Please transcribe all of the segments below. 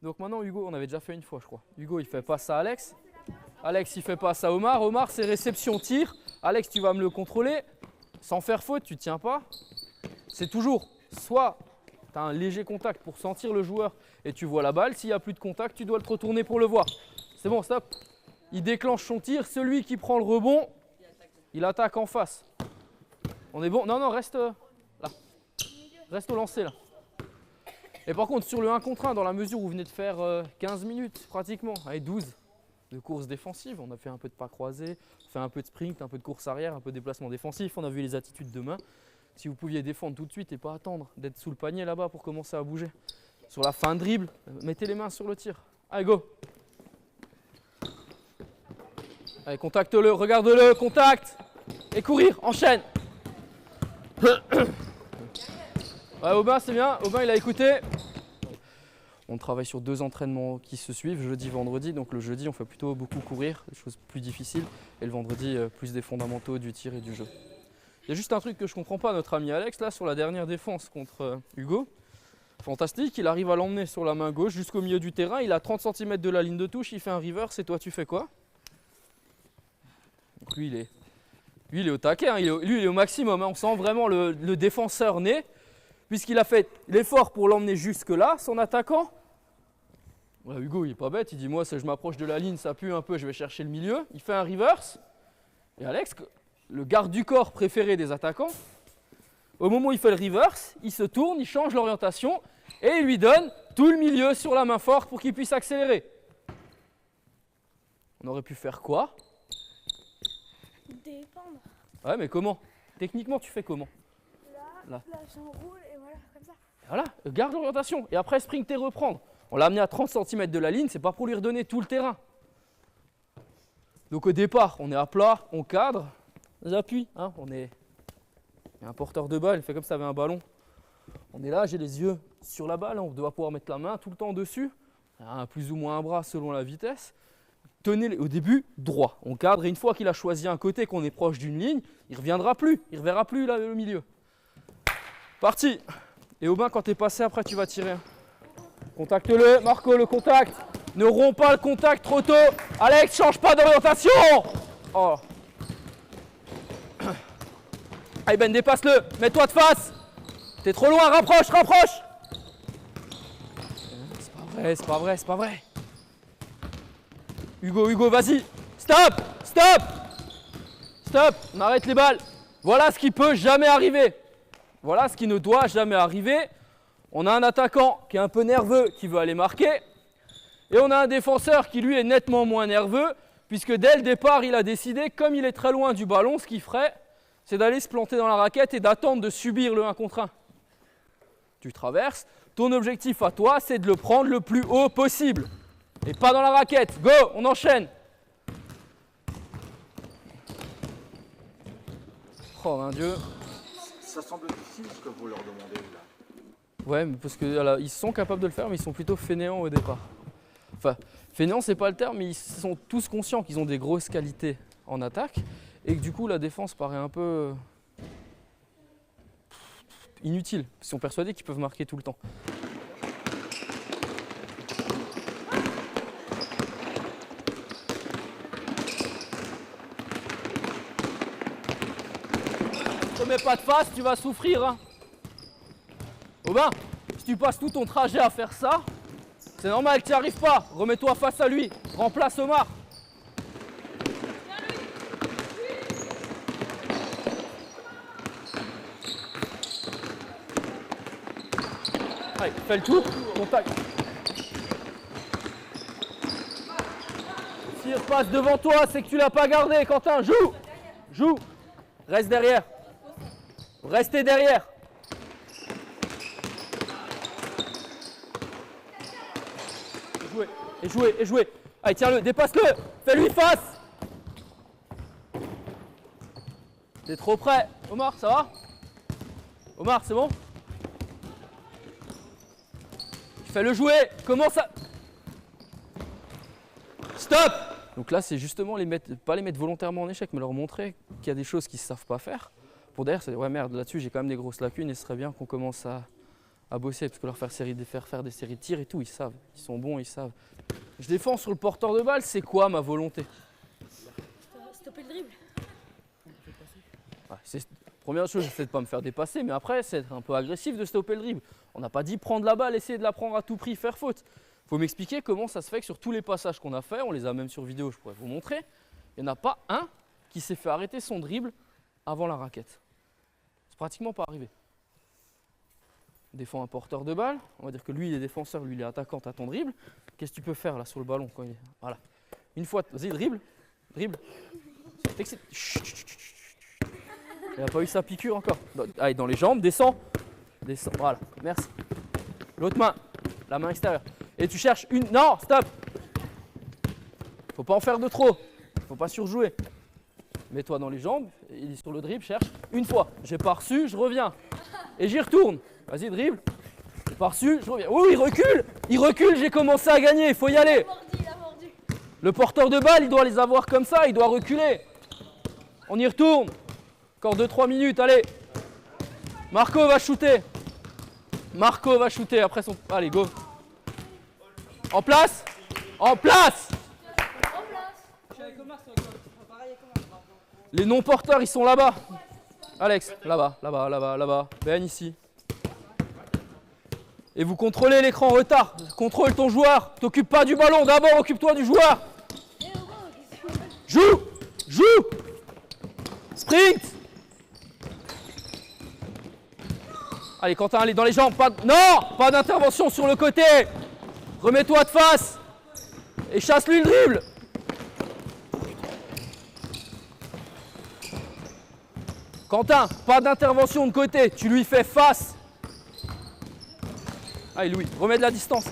Donc maintenant, Hugo, on avait déjà fait une fois, je crois. Hugo, il fait passe à Alex. Alex, il fait passe à Omar. Omar, c'est réception, tir. Alex, tu vas me le contrôler. Sans faire faute, tu ne tiens pas. C'est toujours soit tu as un léger contact pour sentir le joueur et tu vois la balle. S'il n'y a plus de contact, tu dois le retourner pour le voir. C'est bon, stop. Il déclenche son tir. Celui qui prend le rebond, il attaque en face. On est bon? Non, non, reste là. Reste au lancer là. Et par contre, sur le 1 contre 1, dans la mesure où vous venez de faire 15 minutes pratiquement, avec 12 de course défensive, on a fait un peu de pas croisé, on a fait un peu de sprint, un peu de course arrière, un peu de déplacement défensif, on a vu les attitudes de main. Si vous pouviez défendre tout de suite et pas attendre d'être sous le panier là-bas pour commencer à bouger. Sur la fin de dribble, mettez les mains sur le tir. Allez, go! Allez, contacte-le, regarde-le, contact! Et courir, enchaîne! Ouais, Aubin, c'est bien. Aubin, il a écouté. On travaille sur 2 entraînements qui se suivent, jeudi, vendredi. Donc le jeudi, on fait plutôt beaucoup courir, des choses plus difficiles. Et le vendredi, plus des fondamentaux du tir et du jeu. Il y a juste un truc que je ne comprends pas, notre ami Alex, là, sur la dernière défense contre Hugo. Fantastique, il arrive à l'emmener sur la main gauche jusqu'au milieu du terrain. Il a 30 cm de la ligne de touche, il fait un reverse. Et toi, tu fais quoi? Donc lui, il est au taquet, hein. Lui, il est au maximum. Hein. On sent vraiment le défenseur né. Puisqu'il a fait l'effort pour l'emmener jusque-là, son attaquant. Voilà, Hugo, il n'est pas bête, il dit moi, si je m'approche de la ligne, ça pue un peu, je vais chercher le milieu. Il fait un reverse. Et Alex, le garde du corps préféré des attaquants, au moment où il fait le reverse, il se tourne, il change l'orientation et il lui donne tout le milieu sur la main forte pour qu'il puisse accélérer. On aurait pu faire quoi? Défendre. Ouais, mais comment? Techniquement, tu fais comment? Là, j'enroule et voilà, comme ça. Voilà, garde l'orientation et après sprinter reprendre. On l'a amené à 30 cm de la ligne, c'est pas pour lui redonner tout le terrain. Donc au départ, on est à plat, on cadre, les appuis, hein, il y a un porteur de balle, il fait comme ça avec un ballon. On est là, j'ai les yeux sur la balle, on doit pouvoir mettre la main tout le temps dessus, plus ou moins un bras selon la vitesse. Tenez au début droit, on cadre et une fois qu'il a choisi un côté, qu'on est proche d'une ligne, il ne reviendra plus, il ne reverra plus là, le milieu. Parti. Et Aubin, quand tu es passé, après tu vas tirer. Contacte-le, Marco, le contact. Ne romps pas le contact trop tôt. Alex, change pas d'orientation. Oh. Allez Ben, dépasse-le. Mets-toi de face. T'es trop loin, rapproche, rapproche. C'est pas vrai, c'est pas vrai, c'est pas vrai. Hugo, vas-y. Stop, stop. Stop, on arrête les balles. Voilà ce qui peut jamais arriver. Voilà ce qui ne doit jamais arriver. On a un attaquant qui est un peu nerveux, qui veut aller marquer. Et on a un défenseur qui, lui, est nettement moins nerveux, puisque dès le départ, il a décidé, comme il est très loin du ballon, ce qu'il ferait, c'est d'aller se planter dans la raquette et d'attendre de subir le 1 contre 1. Tu traverses. Ton objectif à toi, c'est de le prendre le plus haut possible. Et pas dans la raquette. Go, on enchaîne. Oh, mon Dieu. Ça semble difficile ce que vous leur demandez là. Ouais, mais parce qu'ils sont capables de le faire, mais ils sont plutôt fainéants au départ. Enfin, fainéants, c'est pas le terme, mais ils sont tous conscients qu'ils ont des grosses qualités en attaque et que du coup, la défense paraît un peu inutile. Ils sont persuadés qu'ils peuvent marquer tout le temps. Ne te mets pas de face, tu vas souffrir. Hein. Aubin, si tu passes tout ton trajet à faire ça, c'est normal que tu n'y arrives pas. Remets-toi face à lui. Remplace Omar. Allez, fais le tour. Contact. S'il repasse devant toi, c'est que tu l'as pas gardé, Quentin. Joue. Joue. Reste derrière. Restez derrière. Et jouez. Allez, tiens-le, dépasse-le. Fais-lui face. T'es trop près. Omar, ça va? Omar, c'est bon? Fais-le jouer. Commence à... Stop. Donc là, c'est justement pas les mettre volontairement en échec, mais leur montrer qu'il y a des choses qu'ils ne savent pas faire. Pour derrière, c'est ouais merde, là-dessus, j'ai quand même des grosses lacunes et ce serait bien qu'on commence à bosser, parce que leur faire des séries de tirs et tout, ils savent. Ils sont bons, ils savent. Je défends sur le porteur de balle, c'est quoi ma volonté? Stopper le dribble. Première chose, j'essaie de ne pas me faire dépasser, mais après, c'est être un peu agressif de stopper le dribble. On n'a pas dit prendre la balle, essayer de la prendre à tout prix, faire faute. Il faut m'expliquer comment ça se fait que sur tous les passages qu'on a fait, on les a même sur vidéo, je pourrais vous montrer, il n'y en a pas un qui s'est fait arrêter son dribble avant la raquette. C'est pratiquement pas arrivé. On défend un porteur de balle, on va dire que lui il est défenseur, lui il est attaquant, t'as ton dribble. Qu'est-ce que tu peux faire là sur le ballon quand il... Voilà. Une fois, vas-y, dribble. Il n'a pas eu sa piqûre encore. Allez, dans les jambes, descends. Voilà, merci. L'autre main, la main extérieure. Et tu cherches une... Non, stop. Faut pas en faire de trop. Faut pas surjouer. Mets-toi dans les jambes, il est sur le dribble, cherche. Une fois, j'ai pas reçu, je reviens. Et j'y retourne. Vas-y, dribble. J'ai pas reçu, je reviens. Oh, il recule, j'ai commencé à gagner, il faut y aller. Il a mordu. Le porteur de balle, il doit les avoir comme ça, il doit reculer. On y retourne. Encore 2-3 minutes, allez. Marco va shooter. Après son... Allez, go. En place. Les non-porteurs, ils sont là-bas. Alex, là-bas. Ben, ici. Et vous contrôlez l'écran retard. Contrôle ton joueur. T'occupes pas du ballon. D'abord, occupe-toi du joueur. Joue. Sprint. Allez, Quentin, allez dans les jambes. Pas d'intervention sur le côté. Remets-toi de face. Et chasse-lui le dribble. Quentin, pas d'intervention de côté. Tu lui fais face. Allez, Louis, remets de la distance.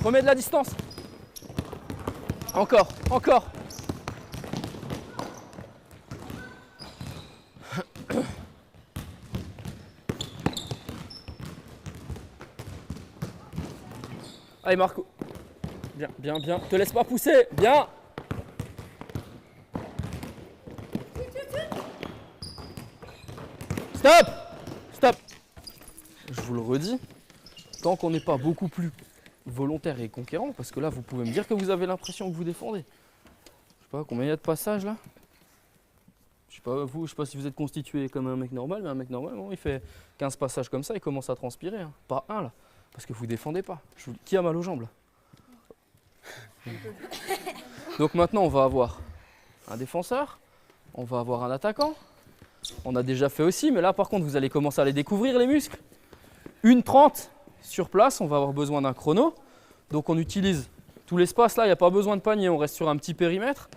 Encore. Allez, Marco. Bien. Te laisse pas pousser. Bien. Stop. Je vous le redis. Tant qu'on n'est pas beaucoup plus volontaire et conquérant, parce que là, vous pouvez me dire que vous avez l'impression que vous défendez. Je sais pas combien il y a de passages là. Je sais pas si vous êtes constitué comme un mec normal, mais un mec normal, bon, il fait 15 passages comme ça, il commence à transpirer. Hein. Pas un là, parce que vous défendez pas. Qui a mal aux jambes là? Donc maintenant, on va avoir un défenseur, on va avoir un attaquant. On a déjà fait aussi, mais là par contre, vous allez commencer à les découvrir les muscles. 1:30 sur place, on va avoir besoin d'un chrono. Donc on utilise tout l'espace là, il n'y a pas besoin de panier, on reste sur un petit périmètre.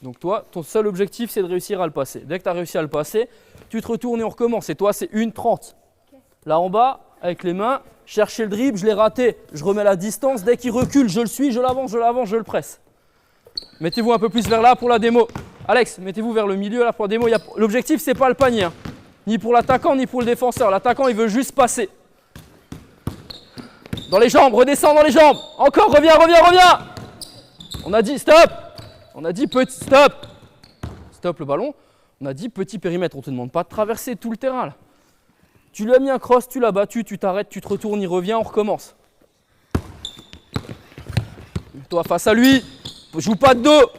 Donc toi, ton seul objectif, c'est de réussir à le passer. Dès que tu as réussi à le passer, tu te retournes et on recommence. Et toi, c'est 1:30. Là en bas, avec les mains, chercher le dribble, je l'ai raté. Je remets la distance, dès qu'il recule, je le suis, je l'avance, je le presse. Mettez-vous un peu plus vers là pour la démo. Alex, mettez-vous vers le milieu là pour la démo. L'objectif, c'est pas le panier. Hein. Ni pour l'attaquant, ni pour le défenseur. L'attaquant, il veut juste passer. Dans les jambes, redescends dans les jambes. Encore, reviens. On a dit stop. On a dit petit stop. Stop le ballon. On a dit petit périmètre. On ne te demande pas de traverser tout le terrain là. Tu lui as mis un cross, tu l'as battu, tu t'arrêtes, tu te retournes, il revient, on recommence. Toi face à lui, joue pas de dos.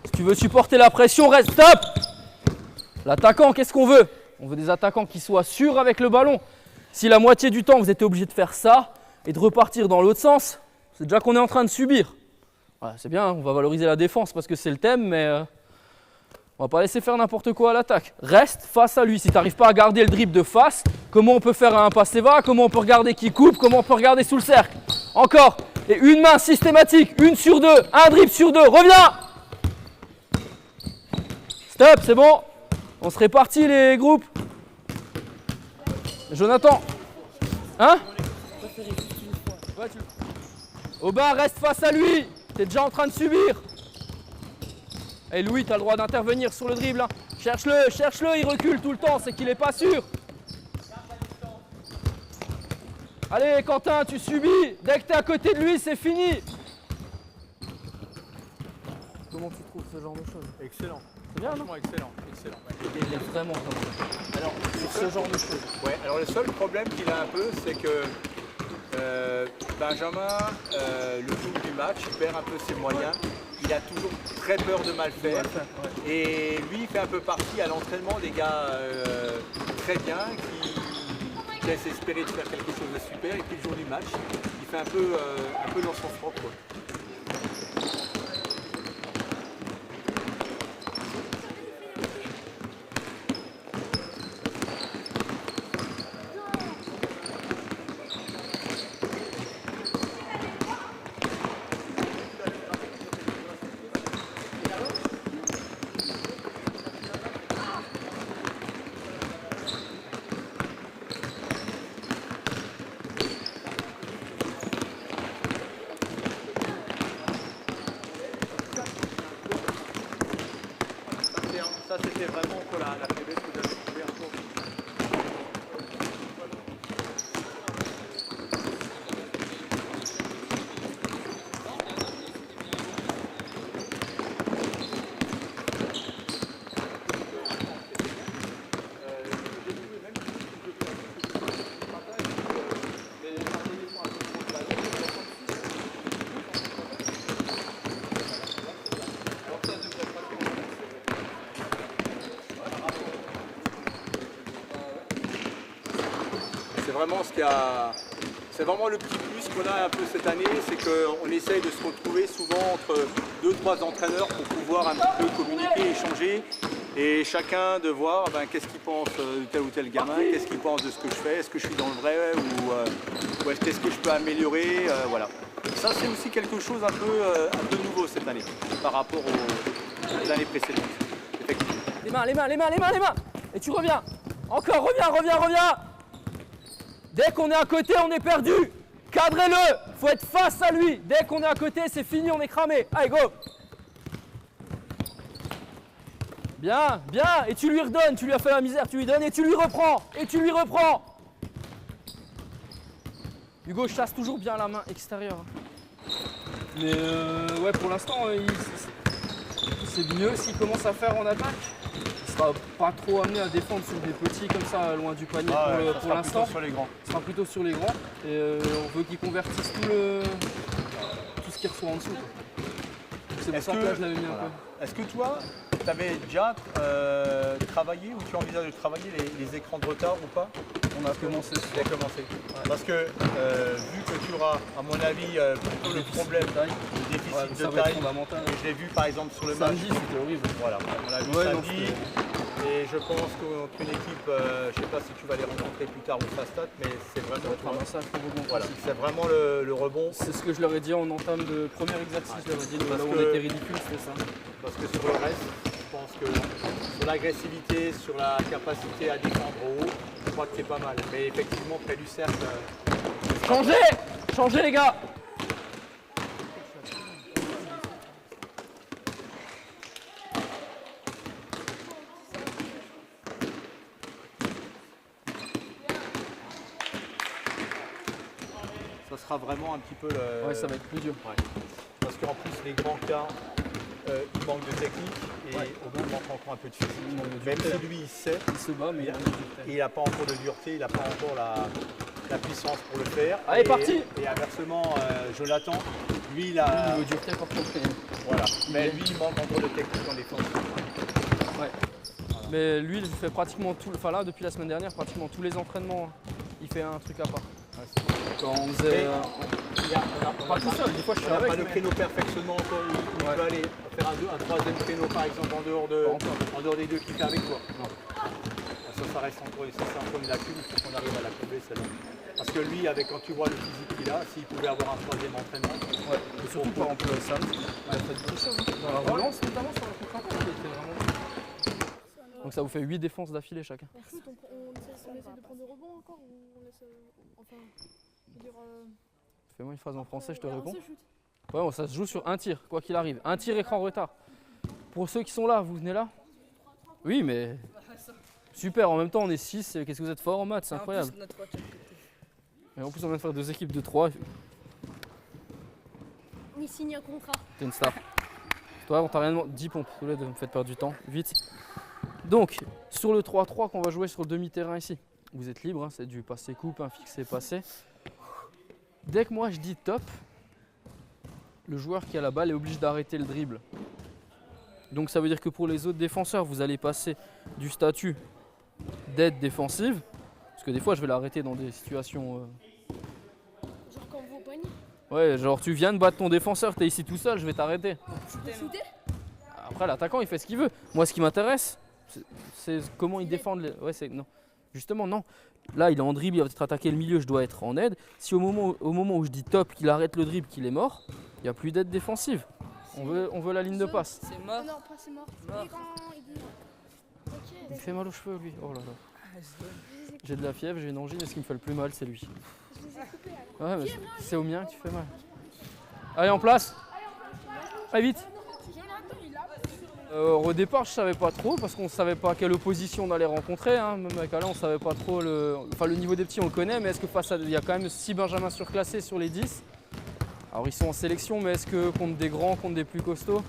Si tu veux supporter la pression, reste, stop. L'attaquant, qu'est-ce qu'on veut? On veut des attaquants qui soient sûrs avec le ballon. Si la moitié du temps, vous êtes obligé de faire ça et de repartir dans l'autre sens, c'est déjà qu'on est en train de subir. Voilà, c'est bien, on va valoriser la défense parce que c'est le thème, mais on va pas laisser faire n'importe quoi à l'attaque. Reste face à lui. Si tu n'arrives pas à garder le dribble de face, comment on peut faire un passe-va? Comment on peut regarder qui coupe? Comment on peut regarder sous le cercle? Encore. Et une main systématique, 1 sur 2, un dribble sur 2, reviens. Stop, c'est bon. On se répartit les groupes. Jonathan. Hein? Aubin, reste face à lui. Tu es déjà en train de subir. Et Louis, tu as le droit d'intervenir sur le dribble. Hein. Cherche-le, il recule tout le temps, c'est qu'il n'est pas sûr. Allez, Quentin, tu subis. Dès que tu es à côté de lui, c'est fini. Comment tu trouves ce genre de choses? Excellent. C'est bien, non? Franchement, excellent, excellent. Il est vraiment top. Alors, Sur ce genre de choses. ouais, alors le seul problème qu'il a un peu, c'est que Benjamin, le jour du match, il perd un peu ses moyens. Il a toujours très peur de mal faire. Et lui, il fait un peu partie à l'entraînement des gars très bien qui laissent espérer de faire quelque chose de super. Et puis le jour du match, il fait un peu dans son froc, quoi. Ça, c'était vraiment pour la faiblesse que vous avez trouvée encore. C'est vraiment le petit plus qu'on a un peu cette année, c'est qu'on essaye de se retrouver souvent entre 2-3 entraîneurs pour pouvoir un petit peu communiquer, échanger et chacun de voir qu'est-ce qu'il pense de tel ou tel gamin, qu'est-ce qu'il pense de ce que je fais, est-ce que je suis dans le vrai ou est-ce que je peux améliorer, voilà. Ça c'est aussi quelque chose un peu nouveau cette année par rapport aux années précédentes. Effectivement. Les mains, les mains, les mains, les mains, les mains. Et tu reviens. Encore, reviens. Dès qu'on est à côté, on est perdu. Cadrez-le. Faut être face à lui. Dès qu'on est à côté, c'est fini, on est cramé. Allez, go. Bien. Et tu lui redonnes. Tu lui as fait la misère. Tu lui donnes et tu lui reprends. Hugo chasse toujours bien la main extérieure. Mais ouais, pour l'instant, c'est mieux s'il commence à faire en attaque. Il sera pas trop amené à défendre sur des petits comme ça, loin du panier pour l'instant. Sur les grands. Il sera plutôt sur les grands. Et on veut qu'il convertisse tout ce qu'il reçoit en dessous. C'est pour ça que là, je l'avais mis un peu. Est-ce que toi, tu avais déjà travaillé ou tu envisages de travailler les écrans de retard ou pas? On a commencé. Tu as commencé. Ouais. Parce que vu que tu auras, à mon avis, plutôt le problème de déficit de taille, et je l'ai vu par exemple sur le match. Samedi, c'était horrible. Voilà, on l'a vu samedi. Et je pense qu'une équipe, je ne sais pas si tu vas les rencontrer plus tard ou Fastat, mais c'est vraiment un massacre au rebond. Voilà, c'est vraiment le rebond. C'est ce que je leur ai dit en entame de premier exercice. Je leur ai dit là où on était ridicule, c'était ça. Parce que sur le reste, je pense que sur l'agressivité, sur la capacité à défendre au haut, je crois que c'est pas mal. Mais effectivement, près du cercle. Changez les gars. Ça sera vraiment un petit peu le... Ouais, ça va être plus dur. Ouais. Parce qu'en plus, les grands cas, il manque de technique et au bout, il manque encore un peu de physique. Même si lui, il sait, il se bat, mais il n'a pas encore de dureté, il n'a pas encore la puissance pour le faire. Allez, parti. Et inversement, Jonathan, lui, il a... Le dureté par contre. Voilà. Mais lui, il manque encore de technique en défense. Ouais. Mais lui, il fait pratiquement tout, enfin là, depuis la semaine dernière, pratiquement tous les entraînements, il fait un truc à part. Quand on faisait... pas tout seul, des fois je suis avec. Pas le créneau perfectionnement encore où il peut aller faire un troisième créneau par exemple en dehors des deux qu'il fait avec toi. Non. Ça reste encore une lacune, il faut qu'on arrive à la combler celle-là. Parce que lui, quand tu vois le physique qu'il a, s'il pouvait avoir un troisième entraînement. Ouais. Et surtout par exemple Sam, il a fait de bonnes choses. Dans la relance notamment sur la contre-attaque, il était vraiment... Donc ça vous fait 8 défenses d'affilée chacun. On essaie de prendre des rebonds encore ou on laisse... Enfin, je veux dire... Fais-moi une phrase en français, je te réponds. Ouais, bon, ça se joue sur un tir, quoi qu'il arrive. Un tir écran retard. Pour ceux qui sont là, vous venez là? Oui, mais... Super, en même temps on est 6, qu'est-ce que vous êtes fort en maths, c'est incroyable. Et en plus on vient de faire 2 équipes de 3. Il signe un contrat. T'es une star. Toi, on t'a rien demandé. 10 pompes, tous les deux, me faites perdre du temps, vite. Donc, sur le 3-3 qu'on va jouer sur le demi-terrain ici, vous êtes libre, hein, c'est du passé-coupe, un fixé-passé. Dès que moi je dis top, le joueur qui a la balle est obligé d'arrêter le dribble. Donc ça veut dire que pour les autres défenseurs, vous allez passer du statut d'aide défensive, parce que des fois je vais l'arrêter dans des situations... Genre quand vous au panier. Ouais, genre tu viens de battre ton défenseur, t'es ici tout seul, je vais t'arrêter. Shooter. Après l'attaquant il fait ce qu'il veut. Moi ce qui m'intéresse, c'est comment ils défendent les... Ouais, c'est... Non. Justement non. Là il est en dribble, il va peut-être attaquer le milieu, je dois être en aide. Si au moment où je dis top, qu'il arrête le dribble, qu'il est mort, il n'y a plus d'aide défensive. On veut la ligne de passe. C'est Ah mort. non, pas c'est mort. Mort. Et quand il dit... Ok. Il fait mal aux cheveux lui. Oh là là. Je les ai J'ai de la fièvre, j'ai une angine et ce qui me fait le plus mal c'est lui. coupés alors. Ouais mais c'est au mien que tu fais mal. Allez en place. Allez vite. Au départ je savais pas trop parce qu'on savait pas quelle opposition on allait rencontrer. Hein. Même avec Alain on savait pas trop le niveau des petits on le connaît, mais est-ce que face à il y a quand même 6 benjamins surclassés sur les 10. Alors ils sont en sélection, mais est-ce que contre des grands, contre des plus costauds?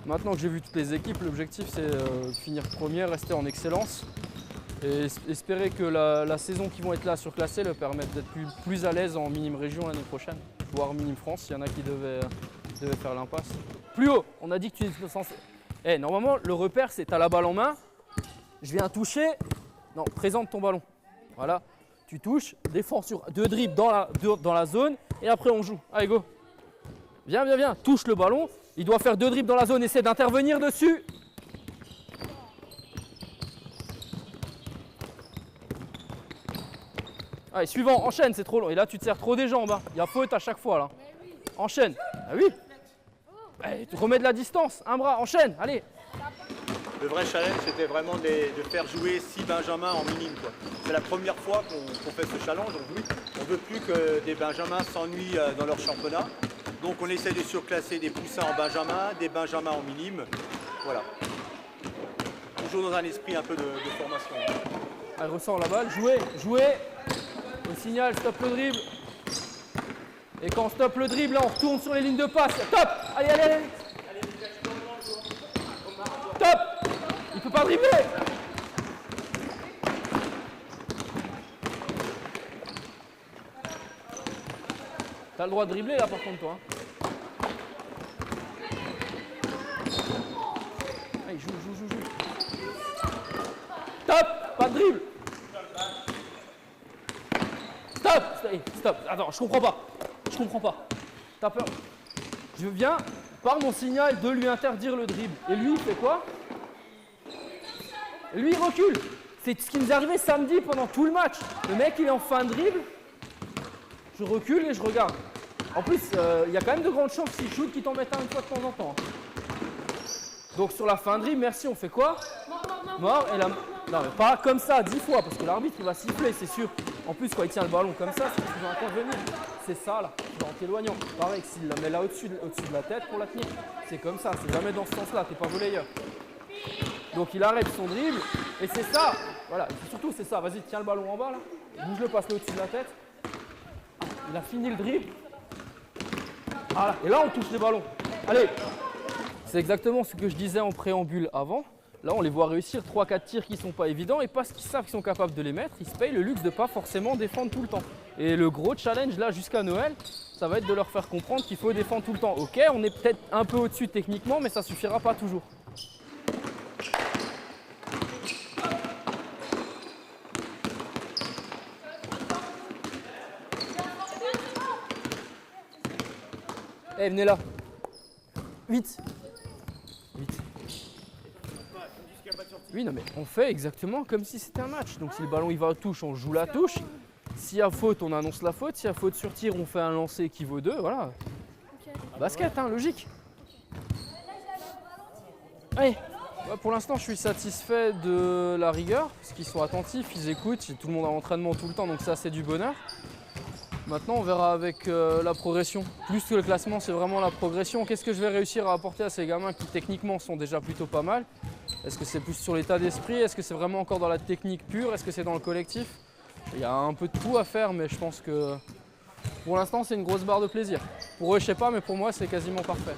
Maintenant que j'ai vu toutes les équipes, l'objectif c'est de finir premier, rester en excellence et espérer que la saison qui vont être là surclassés leur permette d'être plus à l'aise en minime région l'année prochaine, voire minime France, il y en a qui devaient faire l'impasse. Plus haut, on a dit que tu es censé... normalement le repère c'est t'as la balle en main, je viens toucher, non, présente ton ballon, voilà, tu touches, défends sur 2 dribbles dans la zone et après on joue, allez go. Viens, touche le ballon, il doit faire 2 dribbles dans la zone, essaie d'intervenir dessus. Allez, suivant, enchaîne, c'est trop long. Et là, tu te sers trop des jambes, hein. Il y a faute à chaque fois là. Enchaîne. Ah oui. Allez, tu remets de la distance, un bras, enchaîne, allez. Le vrai challenge, c'était vraiment de faire jouer 6 benjamins en minime. C'est la première fois qu'on fait ce challenge. On ne veut plus que des benjamins s'ennuient dans leur championnat. Donc on essaie de surclasser des poussins en benjamin, des benjamins en minime. Voilà. Toujours dans un esprit un peu de formation. Allez, ressort la balle, jouez. Au signal, stop le dribble. Et quand on stoppe le dribble, là, on retourne sur les lignes de passe. Top. Allez. Top. Il peut pas dribbler. T'as le droit de dribbler là par contre toi. Allez, joue. Stop. Pas de dribble. Stop. Attends, je comprends pas. T'as peur. Je viens par mon signal de lui interdire le dribble. Et lui, il fait quoi? Lui, il recule. C'est ce qui nous est arrivé samedi pendant tout le match. Le mec, il est en fin de dribble. Je recule et je regarde. En plus, il y a quand même de grandes chances s'il shoot qu'il t'en mette un une fois de temps en temps. Donc sur la fin de dribble, merci, on fait quoi? Mort. Et la... Non mais pas comme ça, 10 fois, parce que l'arbitre il va siffler, c'est sûr. En plus quand il tient le ballon comme ça, c'est qu'il va intervenir. C'est ça là, en t'éloignant. Pareil que s'il la met là au-dessus de la tête pour la tenir. C'est comme ça, c'est jamais dans ce sens-là, t'es pas volleyeur. Donc il arrête son dribble, et c'est ça. Voilà, surtout c'est ça, vas-y, tiens le ballon en bas là. Bouge-le, passe-le au-dessus de la tête. Il a fini le dribble. Voilà, et là on touche les ballons. Allez, c'est exactement ce que je disais en préambule avant. Là, on les voit réussir 3-4 tirs qui ne sont pas évidents et parce qu'ils savent qu'ils sont capables de les mettre, ils se payent le luxe de ne pas forcément défendre tout le temps. Et le gros challenge là jusqu'à Noël, ça va être de leur faire comprendre qu'il faut défendre tout le temps. Ok, on est peut-être un peu au-dessus techniquement, mais ça ne suffira pas toujours. Eh, venez là. Vite. Oui, non mais on fait exactement comme si c'était un match. Donc si le ballon il va à touche, on joue la touche. S'il y a faute, on annonce la faute. S'il y a faute sur tir, on fait un lancer qui vaut 2. Voilà. Basket, hein, logique. Allez. Ouais, pour l'instant, je suis satisfait de la rigueur. Parce qu'ils sont attentifs, ils écoutent. Tout le monde a l'entraînement tout le temps, donc ça c'est du bonheur. Maintenant, on verra avec la progression. Plus que le classement, c'est vraiment la progression. Qu'est-ce que je vais réussir à apporter à ces gamins qui techniquement sont déjà plutôt pas mal? Est-ce que c'est plus sur l'état d'esprit? Est-ce que c'est vraiment encore dans la technique pure? Est-ce que c'est dans le collectif? Il y a un peu de tout à faire, mais je pense que pour l'instant, c'est une grosse barre de plaisir. Pour eux, je sais pas, mais pour moi, c'est quasiment parfait.